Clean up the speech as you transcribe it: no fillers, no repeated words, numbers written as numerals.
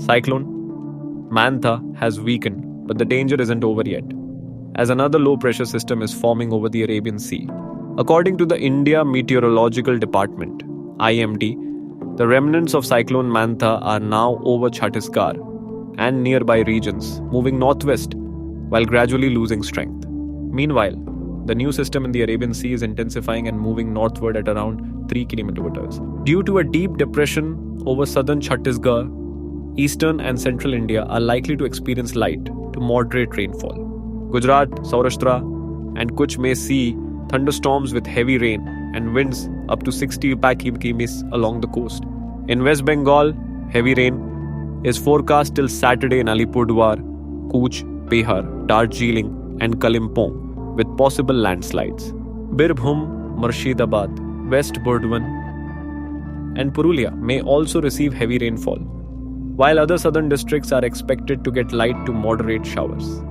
Cyclone Mantha has weakened, but the danger isn't over yet, as another low pressure system is forming over the Arabian Sea. According to the India Meteorological Department, IMD, the remnants of Cyclone Mantha are now over Chhattisgarh and nearby regions, moving northwest while gradually losing strength. Meanwhile, the new system in the Arabian Sea is intensifying and moving northward at around 3 kilometers. Due to a deep depression over southern Chhattisgarh, eastern and central India are likely to experience light to moderate rainfall. Gujarat, Saurashtra, and Kutch may see thunderstorms with heavy rain and winds up to 60 km along the coast. In West Bengal, heavy rain is forecast till Saturday in Alipurduar, Kutch, Bihar, Darjeeling, and Kalimpong, with possible landslides. Birbhum, Murshidabad, West Burdwan, and Purulia may also receive heavy rainfall, while other southern districts are expected to get light to moderate showers.